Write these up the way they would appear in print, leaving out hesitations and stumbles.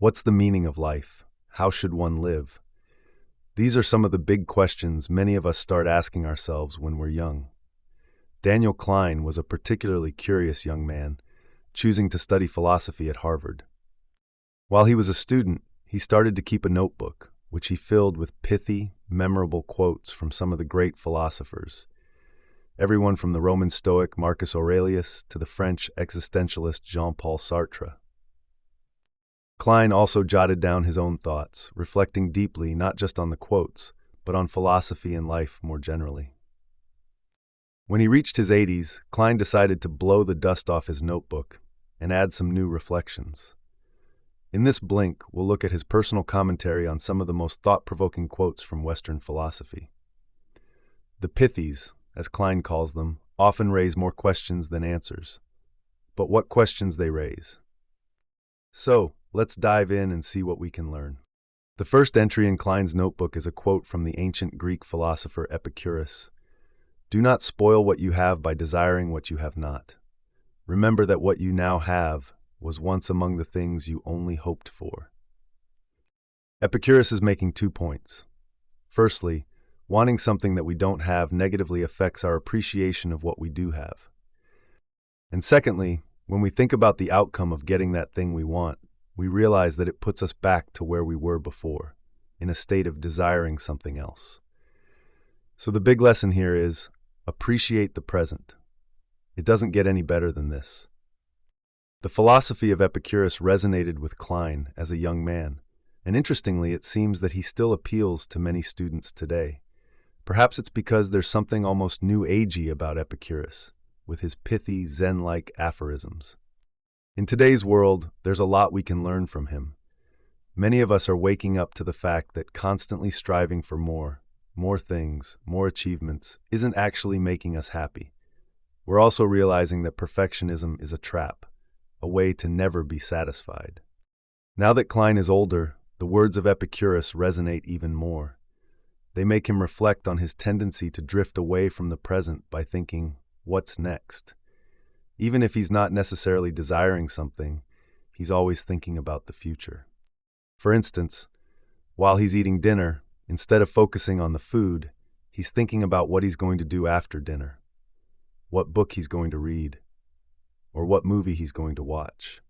What's the meaning of life? How should one live? These are some of the big questions many of us start asking ourselves when we're young. Daniel Klein was a particularly curious young man, choosing to study philosophy at Harvard. While he was a student, he started to keep a notebook, which he filled with pithy, memorable quotes from some of the great philosophers. Everyone from the Roman Stoic Marcus Aurelius to the French existentialist Jean-Paul Sartre. Klein also jotted down his own thoughts, reflecting deeply not just on the quotes, but on philosophy and life more generally. When he reached his 80s, Klein decided to blow the dust off his notebook and add some new reflections. In this blink, we'll look at his personal commentary on some of the most thought-provoking quotes from Western philosophy. The pithies, as Klein calls them, often raise more questions than answers. But what questions they raise? So, let's dive in and see what we can learn. The first entry in Klein's notebook is a quote from the ancient Greek philosopher Epicurus. "Do not spoil what you have by desiring what you have not. Remember that what you now have was once among the things you only hoped for." Epicurus is making 2 points. Firstly, wanting something that we don't have negatively affects our appreciation of what we do have. And secondly, when we think about the outcome of getting that thing we want, we realize that it puts us back to where we were before, in a state of desiring something else. So the big lesson here is, appreciate the present. It doesn't get any better than this. The philosophy of Epicurus resonated with Klein as a young man, and interestingly, it seems that he still appeals to many students today. Perhaps it's because there's something almost new agey about Epicurus, with his pithy, Zen-like aphorisms. In today's world, there's a lot we can learn from him. Many of us are waking up to the fact that constantly striving for more things, more achievements, isn't actually making us happy. We're also realizing that perfectionism is a trap, a way to never be satisfied. Now that Klein is older, the words of Epicurus resonate even more. They make him reflect on his tendency to drift away from the present by thinking, what's next? Even if he's not necessarily desiring something, he's always thinking about the future. For instance, while he's eating dinner, instead of focusing on the food, he's thinking about what he's going to do after dinner, what book he's going to read, or what movie he's going to watch.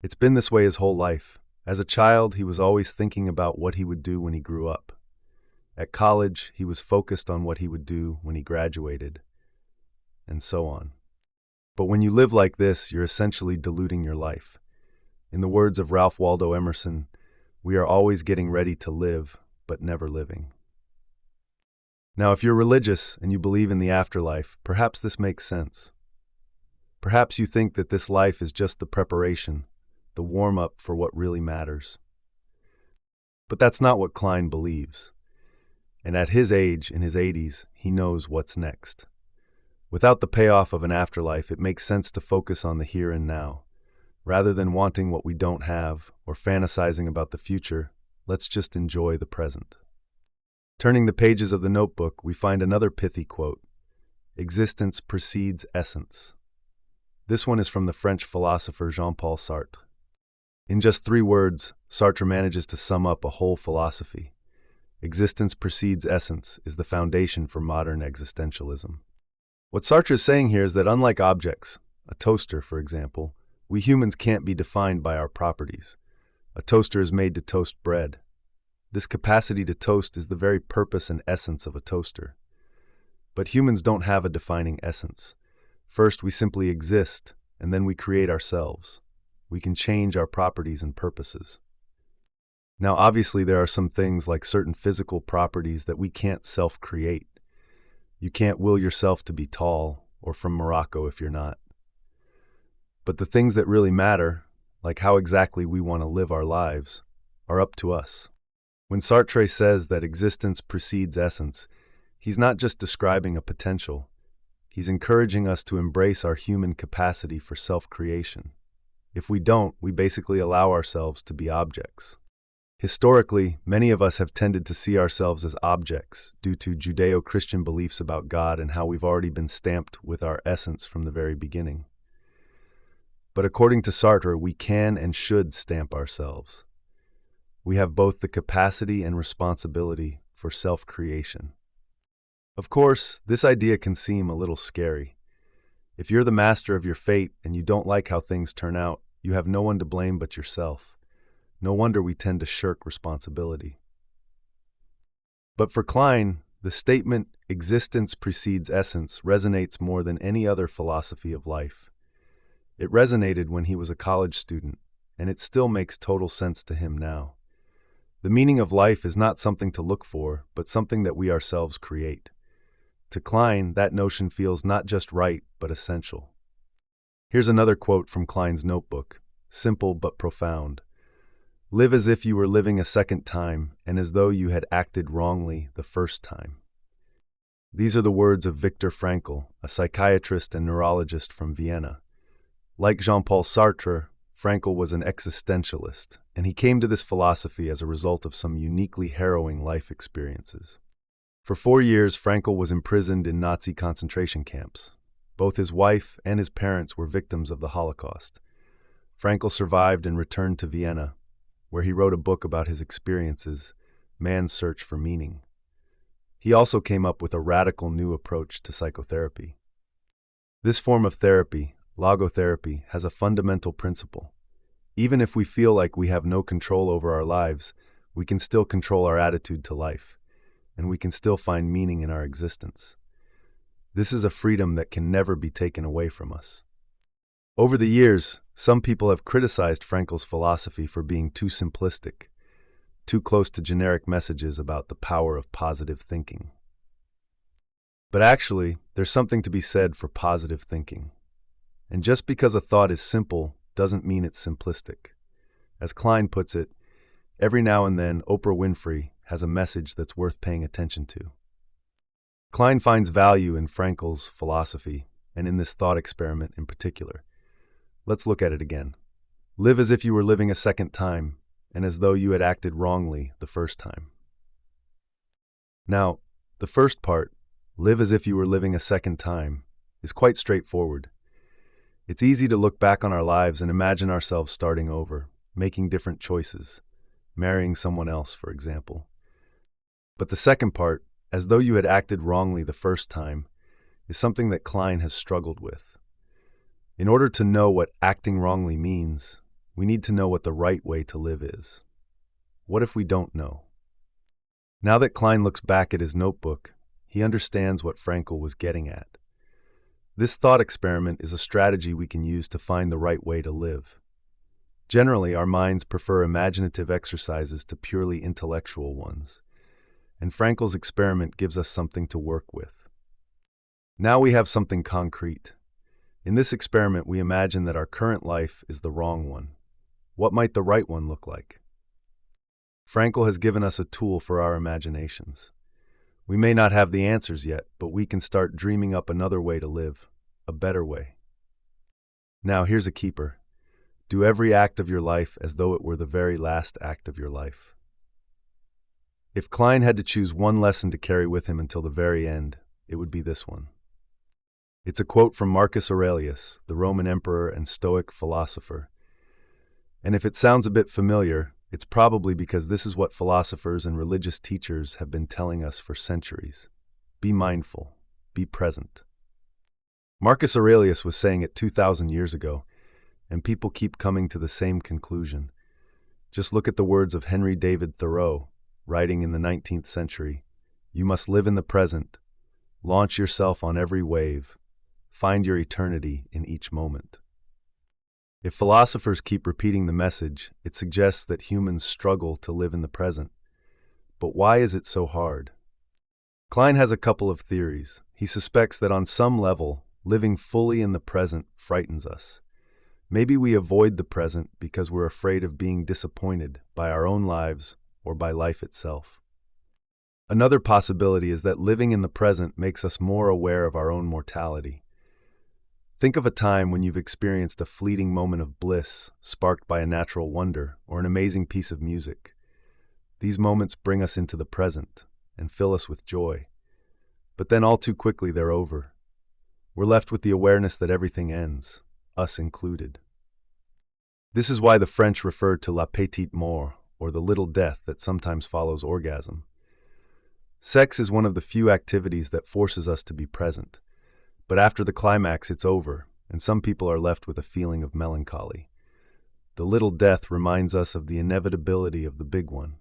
It's been this way his whole life. As a child, he was always thinking about what he would do when he grew up. At college, he was focused on what he would do when he graduated, and so on. But when you live like this, you're essentially diluting your life. In the words of Ralph Waldo Emerson, we are always getting ready to live, but never living. Now, if you're religious and you believe in the afterlife, perhaps this makes sense. Perhaps you think that this life is just the preparation, the warm-up for what really matters. But that's not what Klein believes. And at his age, in his 80s, he knows what's next. Without the payoff of an afterlife, it makes sense to focus on the here and now. Rather than wanting what we don't have or fantasizing about the future, let's just enjoy the present. Turning the pages of the notebook, we find another pithy quote. Existence precedes essence. This one is from the French philosopher Jean-Paul Sartre. In just 3 words, Sartre manages to sum up a whole philosophy. Existence precedes essence is the foundation for modern existentialism. What Sartre is saying here is that unlike objects, a toaster, for example, we humans can't be defined by our properties. A toaster is made to toast bread. This capacity to toast is the very purpose and essence of a toaster. But humans don't have a defining essence. First, we simply exist, and then we create ourselves. We can change our properties and purposes. Now, obviously, there are some things like certain physical properties that we can't self-create. You can't will yourself to be tall, or from Morocco if you're not. But the things that really matter, like how exactly we want to live our lives, are up to us. When Sartre says that existence precedes essence, he's not just describing a potential. He's encouraging us to embrace our human capacity for self-creation. If we don't, we basically allow ourselves to be objects. Historically, many of us have tended to see ourselves as objects due to Judeo-Christian beliefs about God and how we've already been stamped with our essence from the very beginning. But according to Sartre, we can and should stamp ourselves. We have both the capacity and responsibility for self-creation. Of course, this idea can seem a little scary. If you're the master of your fate and you don't like how things turn out, you have no one to blame but yourself. No wonder we tend to shirk responsibility. But for Klein, the statement, "existence precedes essence," resonates more than any other philosophy of life. It resonated when he was a college student, and it still makes total sense to him now. The meaning of life is not something to look for, but something that we ourselves create. To Klein, that notion feels not just right, but essential. Here's another quote from Klein's notebook, simple but profound. "Live as if you were living a second time, and as though you had acted wrongly the first time." These are the words of Viktor Frankl, a psychiatrist and neurologist from Vienna. Like Jean-Paul Sartre, Frankl was an existentialist, and he came to this philosophy as a result of some uniquely harrowing life experiences. For 4 years, Frankl was imprisoned in Nazi concentration camps. Both his wife and his parents were victims of the Holocaust. Frankl survived and returned to Vienna, where he wrote a book about his experiences, Man's Search for Meaning. He also came up with a radical new approach to psychotherapy. This form of therapy, logotherapy, has a fundamental principle. Even if we feel like we have no control over our lives, we can still control our attitude to life, and we can still find meaning in our existence. This is a freedom that can never be taken away from us. Over the years, some people have criticized Frankl's philosophy for being too simplistic, too close to generic messages about the power of positive thinking. But actually, there's something to be said for positive thinking. And just because a thought is simple doesn't mean it's simplistic. As Klein puts it, every now and then Oprah Winfrey has a message that's worth paying attention to. Klein finds value in Frankl's philosophy, and in this thought experiment in particular. Let's look at it again. Live as if you were living a second time, and as though you had acted wrongly the first time. Now, the first part, live as if you were living a second time, is quite straightforward. It's easy to look back on our lives and imagine ourselves starting over, making different choices, marrying someone else, for example. But the second part, as though you had acted wrongly the first time, is something that Klein has struggled with. In order to know what acting wrongly means, we need to know what the right way to live is. What if we don't know? Now that Klein looks back at his notebook, he understands what Frankl was getting at. This thought experiment is a strategy we can use to find the right way to live. Generally, our minds prefer imaginative exercises to purely intellectual ones, and Frankl's experiment gives us something to work with. Now we have something concrete. In this experiment, we imagine that our current life is the wrong one. What might the right one look like? Frankl has given us a tool for our imaginations. We may not have the answers yet, but we can start dreaming up another way to live, a better way. Now, here's a keeper. Do every act of your life as though it were the very last act of your life. If Klein had to choose one lesson to carry with him until the very end, it would be this one. It's a quote from Marcus Aurelius, the Roman emperor and Stoic philosopher. And if it sounds a bit familiar, it's probably because this is what philosophers and religious teachers have been telling us for centuries. Be mindful. Be present. Marcus Aurelius was saying it 2,000 years ago, and people keep coming to the same conclusion. Just look at the words of Henry David Thoreau, writing in the 19th century. You must live in the present. Launch yourself on every wave. Find your eternity in each moment. If philosophers keep repeating the message, it suggests that humans struggle to live in the present. But why is it so hard? Klein has a couple of theories. He suspects that on some level, living fully in the present frightens us. Maybe we avoid the present because we're afraid of being disappointed by our own lives or by life itself. Another possibility is that living in the present makes us more aware of our own mortality. Think of a time when you've experienced a fleeting moment of bliss, sparked by a natural wonder or an amazing piece of music. These moments bring us into the present and fill us with joy. But then all too quickly they're over. We're left with the awareness that everything ends, us included. This is why the French referred to la petite mort, or the little death that sometimes follows orgasm. Sex is one of the few activities that forces us to be present, but after the climax it's over, and some people are left with a feeling of melancholy. The little death reminds us of the inevitability of the big one.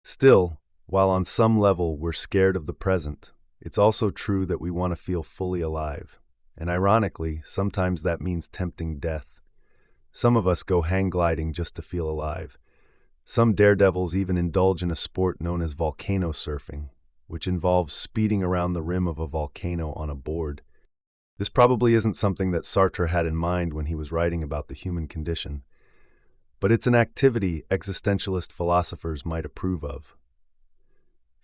Still, while on some level we're scared of the present, it's also true that we want to feel fully alive. And ironically, sometimes that means tempting death. Some of us go hang gliding just to feel alive. Some daredevils even indulge in a sport known as volcano surfing, which involves speeding around the rim of a volcano on a board. This probably isn't something that Sartre had in mind when he was writing about the human condition, but it's an activity existentialist philosophers might approve of.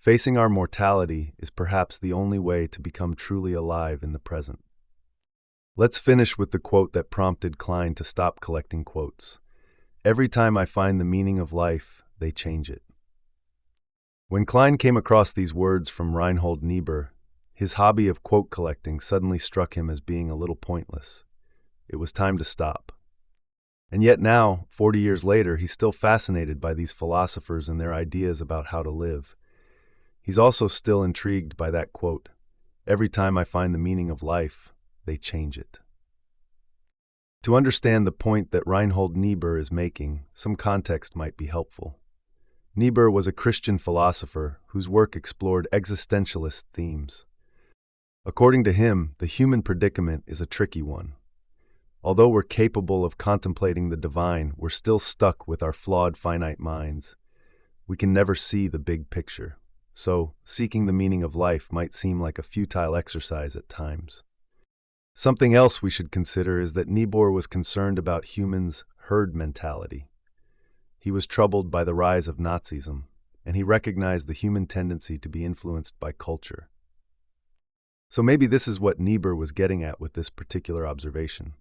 Facing our mortality is perhaps the only way to become truly alive in the present. Let's finish with the quote that prompted Klein to stop collecting quotes. Every time I find the meaning of life, they change it. When Klein came across these words from Reinhold Niebuhr, his hobby of quote collecting suddenly struck him as being a little pointless. It was time to stop. And yet now, 40 years later, he's still fascinated by these philosophers and their ideas about how to live. He's also still intrigued by that quote, "Every time I find the meaning of life, they change it." To understand the point that Reinhold Niebuhr is making, some context might be helpful. Niebuhr was a Christian philosopher whose work explored existentialist themes. According to him, the human predicament is a tricky one. Although we're capable of contemplating the divine, we're still stuck with our flawed, finite minds. We can never see the big picture. So, seeking the meaning of life might seem like a futile exercise at times. Something else we should consider is that Niebuhr was concerned about humans' herd mentality. He was troubled by the rise of Nazism, and he recognized the human tendency to be influenced by culture. So maybe this is what Niebuhr was getting at with this particular observation.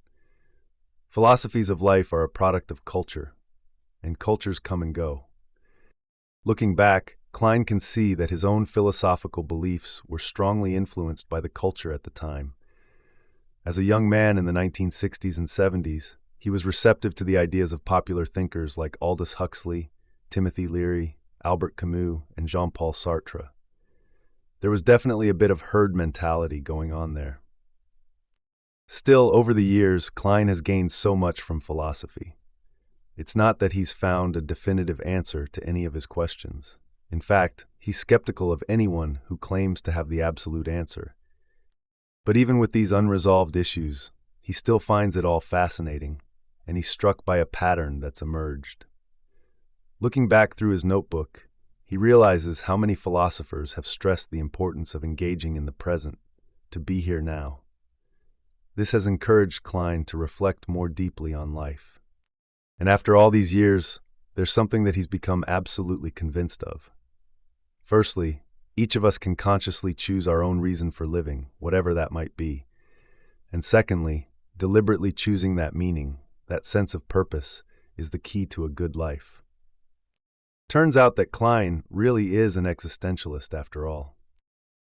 Philosophies of life are a product of culture, and cultures come and go. Looking back, Klein can see that his own philosophical beliefs were strongly influenced by the culture at the time. As a young man in the 1960s and 70s, he was receptive to the ideas of popular thinkers like Aldous Huxley, Timothy Leary, Albert Camus, and Jean-Paul Sartre. There was definitely a bit of herd mentality going on there. Still, over the years, Klein has gained so much from philosophy. It's not that he's found a definitive answer to any of his questions. In fact, he's skeptical of anyone who claims to have the absolute answer. But even with these unresolved issues, he still finds it all fascinating, and he's struck by a pattern that's emerged. Looking back through his notebook, he realizes how many philosophers have stressed the importance of engaging in the present, to be here now. This has encouraged Klein to reflect more deeply on life. And after all these years, there's something that he's become absolutely convinced of. Firstly, each of us can consciously choose our own reason for living, whatever that might be. And secondly, deliberately choosing that meaning, that sense of purpose, is the key to a good life. Turns out that Klein really is an existentialist after all.